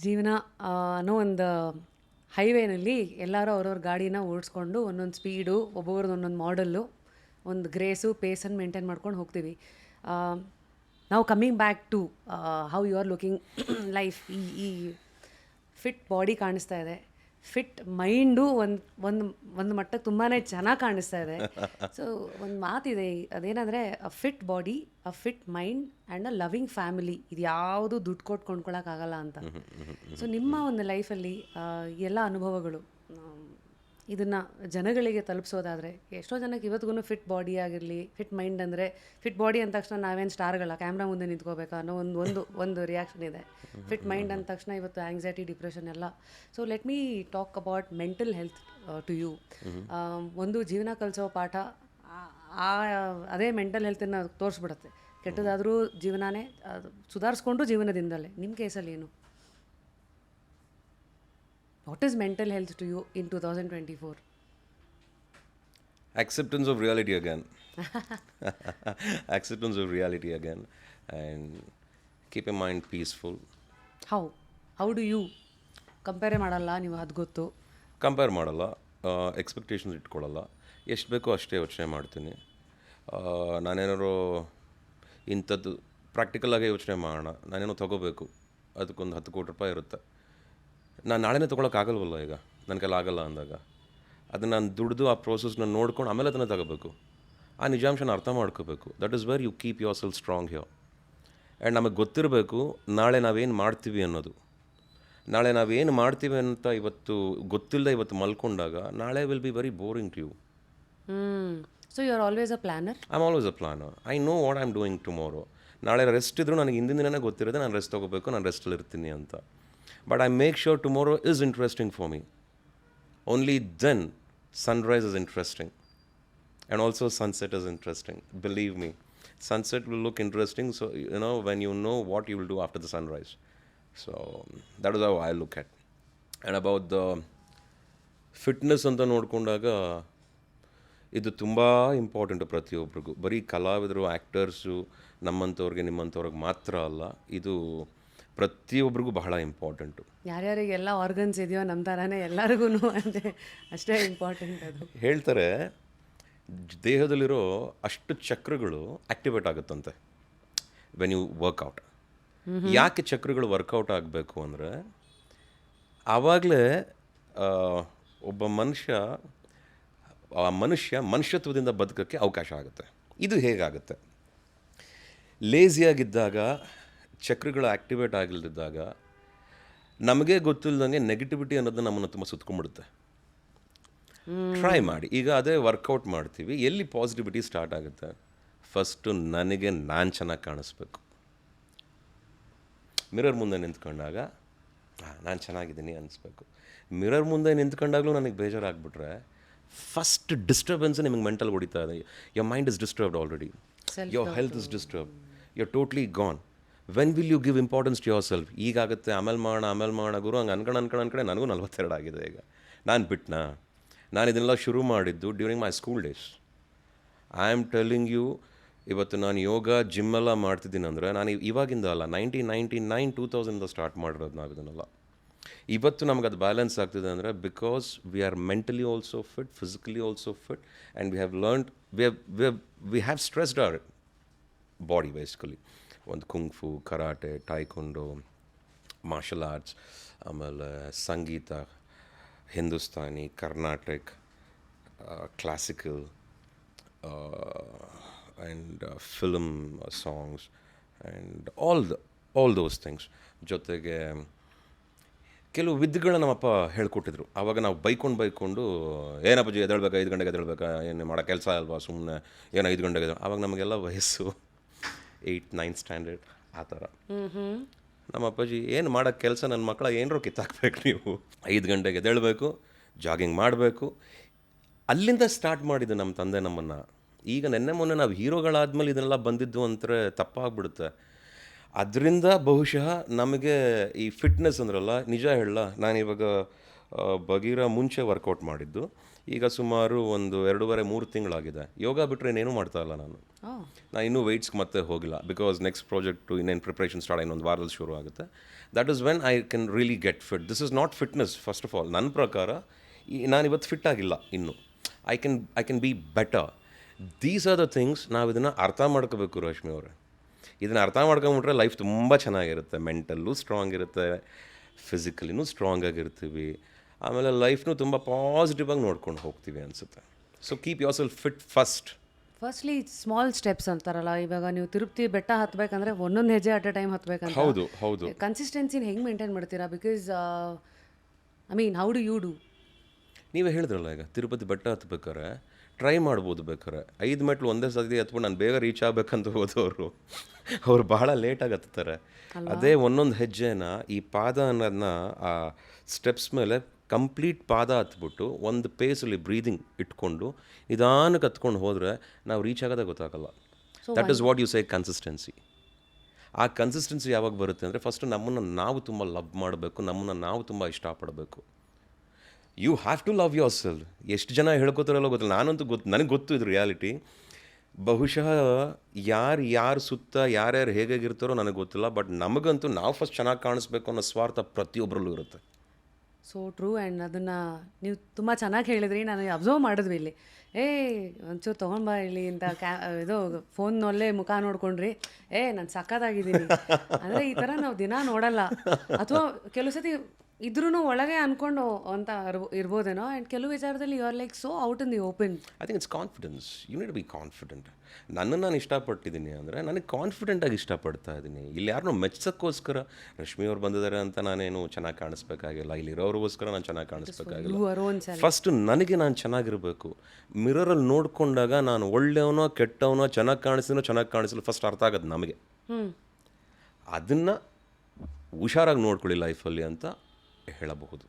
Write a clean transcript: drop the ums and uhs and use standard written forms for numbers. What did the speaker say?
ಜೀವನ ಅನ್ನೋ ಒಂದು ಹೈವೇನಲ್ಲಿ ಎಲ್ಲರೂ ಅವ್ರವ್ರ ಗಾಡಿನ ಓಡಿಸ್ಕೊಂಡು ಒಂದೊಂದು ಸ್ಪೀಡು, ಒಬ್ಬೊಬ್ರದ್ದು ಒಂದೊಂದು ಮಾಡಲ್ಲು, ಒಂದು ಗ್ರೇಸು ಪೇಸನ್ನು ಮೇಂಟೈನ್ ಮಾಡ್ಕೊಂಡು ಹೋಗ್ತೀವಿ. ನಾವು coming back to how you are looking life. ಈ ಫಿಟ್ ಬಾಡಿ ಕಾಣಿಸ್ತಾ ಇದೆ, ಫಿಟ್ ಮೈಂಡು ಒಂದು ಒಂದು ಮಟ್ಟಕ್ಕೆ ತುಂಬಾ ಚೆನ್ನಾಗಿ ಕಾಣಿಸ್ತಾ ಇದೆ. ಸೊ ಒಂದು ಮಾತಿದೆ, ಅದೇನಂದರೆ a fit body, a fit mind and a loving family, ಇದು ಯಾವುದು ದುಡ್ಡು ಕೊಟ್ಟು ಕೊಂಡ್ಕೊಳಕ್ಕಾಗಲ್ಲ ಅಂತ. ಸೊ ನಿಮ್ಮ ಒಂದು ಲೈಫಲ್ಲಿ ಎಲ್ಲ ಅನುಭವಗಳು ಇದನ್ನು ಜನಗಳಿಗೆ ತಲುಪಿಸೋದಾದರೆ, ಎಷ್ಟೋ ಜನಕ್ಕೆ ಇವತ್ತಿಗೂ ಫಿಟ್ ಬಾಡಿ ಆಗಿರಲಿ, ಫಿಟ್ ಮೈಂಡ್ ಅಂದರೆ, ಫಿಟ್ ಬಾಡಿ ಅಂದ ತಕ್ಷಣ ನಾವೇನು ಸ್ಟಾರ್ಗಳ ಕ್ಯಾಮ್ರಾ ಮುಂದೆ ನಿಂತ್ಕೋಬೇಕಾ ಅನ್ನೋ ಒಂದು ರಿಯಾಕ್ಷನ್ ಇದೆ. ಫಿಟ್ ಮೈಂಡ್ ಅಂದ ತಕ್ಷಣ ಇವತ್ತು ಆ್ಯಂಗ್ಸೈಟಿ, ಡಿಪ್ರೆಷನ್ ಎಲ್ಲ. So let me talk about mental health to you. ಒಂದು ಜೀವನ ಕಲಿಸೋ ಪಾಠ ಅದೇ ಮೆಂಟಲ್ ಹೆಲ್ತನ್ನು ತೋರಿಸ್ಬಿಡುತ್ತೆ. ಕೆಟ್ಟದಾದರೂ ಜೀವನನೇ ಸುಧಾರಿಸ್ಕೊಂಡು ಜೀವನದಿಂದಲೇ. ನಿಮ್ಮ ಕೇಸಲ್ಲಿ ಏನು? What is mental health to you in 2024? Acceptance of reality again. Acceptance of reality again. And keep your mind peaceful. How do you compare ಮಾಡಲ್ಲ ನೀವು? ಅದು ಗೊತ್ತು. ಕಂಪೇರ್ ಮಾಡಲ್ಲ, ಎಕ್ಸ್ಪೆಕ್ಟೇಷನ್ಸ್ ಇಟ್ಕೊಳ್ಳಲ್ಲ, ಎಷ್ಟು ಬೇಕೋ ಅಷ್ಟೇ ಯೋಚನೆ ಮಾಡ್ತೀನಿ. ನಾನೇನಾದ್ರು ಇಂಥದ್ದು ಪ್ರಾಕ್ಟಿಕಲಾಗೆ ಯೋಚನೆ ಮಾಡೋಣ, ನಾನೇನೋ ತೊಗೋಬೇಕು, ಅದಕ್ಕೊಂದು 10 ಕೋಟಿ ರೂಪಾಯಿ ಇರುತ್ತೆ, ನಾನು ನಾಳೆನೇ ತೊಗೊಳಕ್ಕಾಗಲ್ವಲ್ಲ, ಈಗ ನನ್ನ ಕೈಲಿ ಆಗಲ್ಲ ಅಂದಾಗ ಅದನ್ನು ನಾನು ದುಡಿದು ಆ ಪ್ರೋಸೆಸ್ನ ನೋಡ್ಕೊಂಡು ಆಮೇಲೆ ಅದನ್ನು ತಗೋಬೇಕು. ಆ ನಿಜಾಂಶನ ಅರ್ಥ ಮಾಡ್ಕೋಬೇಕು. That is where you keep yourself strong here. And ನಮಗೆ ಗೊತ್ತಿರಬೇಕು ನಾಳೆ ನಾವೇನು ಮಾಡ್ತೀವಿ ಅನ್ನೋದು. ನಾಳೆ ನಾವೇನು ಮಾಡ್ತೀವಿ ಅಂತ ಇವತ್ತು ಗೊತ್ತಿಲ್ಲದೆ ಇವತ್ತು ಮಲ್ಕೊಂಡಾಗ ನಾಳೆ will be very boring to you. So you are always a planner? I am always a planner. I know what I am doing tomorrow. ನಾಳೆ ರೆಸ್ಟ್ ಇದ್ದರೂ ನನಗೆ ಹಿಂದಿನ ದಿನನೇ ಗೊತ್ತಿರೋದೆ ನಾನು ರೆಸ್ಟ್ ತೊಗೋಬೇಕು, ನಾನು ರೆಸ್ಟಲ್ಲಿ ಇರ್ತೀನಿ ಅಂತ. But I make sure tomorrow is interesting for me. Only then sunrise is interesting. And also sunset is interesting. Believe me, sunset will look interesting, so you know, when you know what you will do after the sunrise. So that is how I look at. And about the fitness ಅಂತ ನೋಡಿಕೊಂಡಾಗ ಇದು ತುಂಬ important ಪ್ರತಿಯೊಬ್ಬರಿಗೂ. ಬರೀ ಕಲಾವಿದರು, actors, ನಮ್ಮಂಥವ್ರಿಗೆ ನಿಮ್ಮಂಥವ್ರಿಗೆ ಮಾತ್ರ ಅಲ್ಲ, ಇದು ಪ್ರತಿಯೊಬ್ಬರಿಗೂ ಬಹಳ ಇಂಪಾರ್ಟೆಂಟು. ಯಾರ್ಯಾರಿಗೆಲ್ಲ ಆರ್ಗನ್ಸ್ ಇದೆಯೋ ನಮ್ಮ ಥರನೇ ಎಲ್ಲರಿಗೂ ಅಂದರೆ ಅಷ್ಟೇ ಇಂಪಾರ್ಟೆಂಟ್. ಅದು ಹೇಳ್ತಾರೆ, ದೇಹದಲ್ಲಿರೋ ಅಷ್ಟು ಚಕ್ರಗಳು ಆ್ಯಕ್ಟಿವೇಟ್ ಆಗುತ್ತಂತೆ ವೆನ್ ಯು ವರ್ಕೌಟ್. ಯಾಕೆ ಚಕ್ರಗಳು ವರ್ಕೌಟ್ ಆಗಬೇಕು ಅಂದರೆ, ಆವಾಗಲೇ ಒಬ್ಬ ಮನುಷ್ಯತ್ವದಿಂದ ಬದುಕೋಕ್ಕೆ ಅವಕಾಶ ಆಗುತ್ತೆ. ಇದು ಹೇಗಾಗುತ್ತೆ? ಲೇಸಿಯಾಗಿದ್ದಾಗ, ಚಕ್ರಗಳು ಆ್ಯಕ್ಟಿವೇಟ್ ಆಗಿಲ್ದಿದ್ದಾಗ ನಮಗೆ ಗೊತ್ತಿಲ್ಲದಂಗೆ ನೆಗೆಟಿವಿಟಿ ಅನ್ನೋದನ್ನ ನಮ್ಮನ್ನು ತುಂಬ ಸುತ್ಕೊಂಡ್ಬಿಡುತ್ತೆ. ಟ್ರೈ ಮಾಡಿ. ಈಗ ಅದೇ ವರ್ಕೌಟ್ ಮಾಡ್ತೀವಿ, ಎಲ್ಲಿ ಪಾಸಿಟಿವಿಟಿ ಸ್ಟಾರ್ಟ್ ಆಗುತ್ತೆ? ಫಸ್ಟು ನನಗೆ ನಾನು ಚೆನ್ನಾಗಿ ಕಾಣಿಸ್ಬೇಕು. ಮಿರರ್ ಮುಂದೆ ನಿಂತ್ಕೊಂಡಾಗ ನಾನು ಚೆನ್ನಾಗಿದ್ದೀನಿ ಅನಿಸ್ಬೇಕು. ಮಿರರ್ ಮುಂದೆ ನಿಂತ್ಕೊಂಡಾಗಲೂ ನನಗೆ ಬೇಜಾರಾಗ್ಬಿಟ್ರೆ ಫಸ್ಟ್ ಡಿಸ್ಟರ್ಬೆನ್ಸ್ ನಿಮಗೆ ಮೆಂಟಲ್ ಹೊಡಿತಾ ಇದೆ. Your mind is disturbed already, your health is disturbed, you are totally gone. When will you give importance to yourself? ಈಗಾಗುತ್ತೆ, ಆಮೇಲೆ ಮಾಡೋಣ ಗುರು, ಹಂಗೆ ಅನ್ಕಡೆ ನನಗೂ 42 ಆಗಿದೆ. ಈಗ ನಾನು ಇದನ್ನೆಲ್ಲ ಶುರು ಮಾಡಿದ್ದು during my school days. I am telling you, ಇವತ್ತು ನಾನು ಯೋಗ, ಜಿಮ್ಮೆಲ್ಲ ಮಾಡ್ತಿದ್ದೀನಿ ಅಂದರೆ ನಾನು ಇವಾಗಿಂದ ಅಲ್ಲ, 1999-2000 ಸ್ಟಾರ್ಟ್ ಮಾಡಿರೋದು ನಾವು ಇದನ್ನೆಲ್ಲ. ಇವತ್ತು ನಮ್ಗೆ ಅದು ಬ್ಯಾಲೆನ್ಸ್ ಆಗ್ತಿದೆ ಅಂದರೆ because we are mentally also fit, physically also fit, and we have learned, we have stressed our body basically. ಒಂದು kung fu, karate, taekwondo, martial arts, ಆಮೇಲೆ ಸಂಗೀತ, Hindustani, Carnatic, classical and film songs and all those things. ಜೊತೆಗೆ ಕೆಲವು ವಿದ್ಯೆಗಳನ್ನ ನಮ್ಮಪ್ಪ ಹೇಳ್ಕೊಟ್ಟಿದ್ರು. ಆವಾಗ ನಾವು ಬೈಕೊಂಡು ಏನಪ್ಪಾಜಿ ಎದ್ದೇಳ್ಬೇಕಾ, 5 ಗಂಟೆಗೆ ಎದ್ದೇಳ್ಬೇಕಾ, ಏನು ಮಾಡೋ ಕೆಲಸ ಅಲ್ವಾ ಸುಮ್ಮನೆ, ಏನು 5 ಗಂಟೆಗೆ ಆವಾಗ ನಮಗೆಲ್ಲ ವಯಸ್ಸು 8-9 ಸ್ಟ್ಯಾಂಡರ್ಡ್ ಆ ಥರ. ನಮ್ಮ ಅಪ್ಪಾಜಿ, ಏನು ಮಾಡೋಕ್ಕೆ ಕೆಲಸ, ನನ್ನ ಮಕ್ಕಳ ಏನರೂ ಕಿತ್ತಾಕ್ಬೇಕು ನೀವು, 5 ಗಂಟೆಗೆ ಎದ್ದೇಳಬೇಕು, ಜಾಗಿಂಗ್ ಮಾಡಬೇಕು. ಅಲ್ಲಿಂದ ಸ್ಟಾರ್ಟ್ ಮಾಡಿದ್ದು ನಮ್ಮ ತಂದೆ ನಮ್ಮನ್ನು. ಈಗ ಮೊನ್ನೆ ನಾವು ಹೀರೋಗಳಾದ್ಮೇಲೆ ಇದನ್ನೆಲ್ಲ ಬಂದಿದ್ದು ಅಂದರೆ ತಪ್ಪಾಗ್ಬಿಡುತ್ತೆ. ಅದರಿಂದ ಬಹುಶಃ ನಮಗೆ ಈ ಫಿಟ್ನೆಸ್ ಅಂದ್ರಲ್ಲ, ನಿಜ ಹೇಳಲ್ಲ, ನಾನಿವಾಗ ಬಗೀರಾ ಮುಂಚೆ ವರ್ಕೌಟ್ ಮಾಡಿದ್ದು. ಈಗ ಸುಮಾರು ಒಂದು 2.5-3 ತಿಂಗಳಾಗಿದೆ. ಯೋಗ ಬಿಟ್ಟರೆ ಇನ್ನೇನು ಮಾಡ್ತಾ ಇಲ್ಲ ನಾನು. ನಾನು ಇನ್ನೂ ವೆಯ್ಟ್ಸ್ಗೆ ಮತ್ತೆ ಹೋಗಿಲ್ಲ, ಬಿಕಾಸ್ ನೆಕ್ಸ್ಟ್ ಪ್ರಾಜೆಕ್ಟು ಇನ್ನೇನು ಪ್ರಿಪ್ರೇಷನ್ ಸ್ಟಾರ್ಟ್ ಇನ್ನೊಂದು ವಾರದಲ್ಲಿ ಶುರು ಆಗುತ್ತೆ. That is when I can really get fit. This is not fitness first of all. ನನ್ನ ಪ್ರಕಾರ ನಾನು ಇವತ್ತು ಫಿಟ್ ಆಗಿಲ್ಲ ಇನ್ನೂ. I can be better. These are the things ನಾವು ಇದನ್ನು ಅರ್ಥ ಮಾಡ್ಕೋಬೇಕು ರಶ್ಮಿ ಅವರೇ. ಇದನ್ನು ಅರ್ಥ ಮಾಡ್ಕೊಂಬಿಟ್ರೆ ಲೈಫ್ ತುಂಬ ಚೆನ್ನಾಗಿರುತ್ತೆ. ಮೆಂಟಲ್ಲೂ ಸ್ಟ್ರಾಂಗ್ ಇರುತ್ತೆ, ಫಿಸಿಕಲಿನೂ ಸ್ಟ್ರಾಂಗ್ ಆಗಿರ್ತೀವಿ, ಆಮೇಲೆ ಲೈಫ್ನೂ ತುಂಬ ಪಾಸಿಟಿವ್ ಆಗಿ ನೋಡ್ಕೊಂಡು ಹೋಗ್ತೀವಿ ಅನಿಸುತ್ತೆ. So keep your self fit first. Firstly small steps ಅಂತಾರಲ್ಲ, ಇವಾಗ ನೀವು ತಿರುಪತಿ ಬೆಟ್ಟ ಹತ್ಬೇಕಂದ್ರೆ ಒಂದೊಂದು ಹೆಜ್ಜೆ ಅಟ್ ಅ ಟೈಮ್ ಹತ್ಬೇಕಂತ. ಹೌದು. ಕನ್ಸಿಸ್ಟೆನ್ಸಿನ ಹೆಂಗೆ ಮೇಂಟೈನ್ ಮಾಡ್ತೀರಾ? Because I mean how do you do? ನೀವೇ ಹೇಳಿದ್ರಲ್ಲ, ಈಗ ತಿರುಪತಿ ಬೆಟ್ಟ ಹತ್ಬೇಕಾರೆ ಟ್ರೈ ಮಾಡ್ಬೋದು. ಬೇಕಾರೆ 5 ಮೆಟ್ಲು ಒಂದೇ ಸತಿ ಹತ್ಬಿಟ್ಟು ನಾನು ಬೇಗ ರೀಚ್ ಆಗಬೇಕಂತ ಹೋದವರು ಅವ್ರು ಬಹಳ ಲೇಟಾಗಿ ಹತ್ತಾರೆ. ಅದೇ ಒಂದೊಂದು ಹೆಜ್ಜೆನ ಈ ಪಾದ ಅನ್ನೋದನ್ನ ಆ ಸ್ಟೆಪ್ಸ್ ಮೇಲೆ ಕಂಪ್ಲೀಟ್ ಪಾದ ಹತ್ಬಿಟ್ಟು ಒಂದು ಪೇಸಲ್ಲಿ ಬ್ರೀದಿಂಗ್ ಇಟ್ಕೊಂಡು ನಿಧಾನಕ್ಕೆ ಹತ್ಕೊಂಡು ಹೋದರೆ ನಾವು ರೀಚ್ ಆಗೋದೇ ಗೊತ್ತಾಗಲ್ಲ. That is what you say consistency. ಆ ಕನ್ಸಿಸ್ಟೆನ್ಸಿ ಯಾವಾಗ ಬರುತ್ತೆ ಅಂದರೆ ಫಸ್ಟು ನಮ್ಮನ್ನು ನಾವು ತುಂಬ ಲವ್ ಮಾಡಬೇಕು, ನಮ್ಮನ್ನು ನಾವು ತುಂಬ ಇಷ್ಟಪಡಬೇಕು. You have to love yourself. ಎಷ್ಟು ಜನ ಹೇಳ್ಕೊತಾರಲ್ಲ ಗೊತ್ತಿಲ್ಲ, ನಾನಂತೂ ನನಗೆ ಗೊತ್ತು ಇದು ರಿಯಾಲಿಟಿ. ಬಹುಶಃ ಯಾರು ಸುತ್ತ ಯಾರ್ಯಾರು ಹೇಗಾಗಿರ್ತಾರೋ ನನಗೆ ಗೊತ್ತಿಲ್ಲ, ಬಟ್ ನಮಗಂತೂ ನಾವು ಫಸ್ಟ್ ಚೆನ್ನಾಗಿ ಕಾಣಿಸ್ಬೇಕು ಅನ್ನೋ ಸ್ವಾರ್ಥ ಪ್ರತಿಯೊಬ್ಬರಲ್ಲೂ ಇರುತ್ತೆ. So true. ಆ್ಯಂಡ್ ಅದನ್ನು ನೀವು ತುಂಬ ಚೆನ್ನಾಗಿ ಹೇಳಿದ್ರಿ. ನಾನು ಅಬ್ಸರ್ವ್ ಮಾಡಿದ್ವಿ ಇಲ್ಲಿ, ಒಂಚೂರು ತೊಗೊಂಡ್ಬಾ ಇಲ್ಲಿ ಅಂತ ಇದು ಫೋನ್ನಲ್ಲೇ ಮುಖ ನೋಡ್ಕೊಂಡ್ರಿ, ನಾನು ಸಕ್ಕತ್ತಾಗಿದ್ದೀನಿ ಅಂದರೆ ಈ ಥರ ನಾವು ದಿನ ನೋಡಲ್ಲ. ಅಥವಾ ಕೆಲವು ಸತಿ ಇದ್ರೂ ಒಳಗೆ ಅಂದ್ಕೊಂಡು ಅಂತ ಇರ್ಬೋದೇನೋ. ಆ್ಯಂಡ್ ಕೆಲವು ವಿಚಾರದಲ್ಲಿ you are like so out in the open. I think it's confidence. You need be confident. ನನ್ನನ್ನು ನಾನು ಇಷ್ಟಪಟ್ಟಿದ್ದೀನಿ ಅಂದರೆ ನನಗೆ ಕಾನ್ಫಿಡೆಂಟಾಗಿ ಇಷ್ಟಪಡ್ತಾ ಇದ್ದೀನಿ. ಇಲ್ಲಿ ಯಾರನ್ನೂ ಮೆಚ್ಚೋಕ್ಕೋಸ್ಕರ ರಶ್ಮಿ ಅವ್ರು ಬಂದಿದ್ದಾರೆ ಅಂತ ನಾನೇನು ಚೆನ್ನಾಗಿ ಕಾಣಿಸ್ಬೇಕಾಗಿಲ್ಲ, ಇಲ್ಲಿರೋರಿಗೋಸ್ಕರ ನಾನು ಚೆನ್ನಾಗಿ ಕಾಣಿಸ್ಬೇಕಾಗಿಲ್ಲ. ಫಸ್ಟ್ ನನಗೆ ನಾನು ಚೆನ್ನಾಗಿರಬೇಕು. ಮಿರರಲ್ಲಿ ನೋಡಿಕೊಂಡಾಗ ನಾನು ಒಳ್ಳೆಯವನೋ ಕೆಟ್ಟವನೋ, ಚೆನ್ನಾಗಿ ಕಾಣಿಸಲು ಫಸ್ಟ್ ಅರ್ಥ ಆಗೋದು ನಮಗೆ. ಅದನ್ನು ಹುಷಾರಾಗಿ ನೋಡ್ಕೊಳ್ಳಿ ಲೈಫಲ್ಲಿ ಅಂತ ಹೇಳಬಹುದು.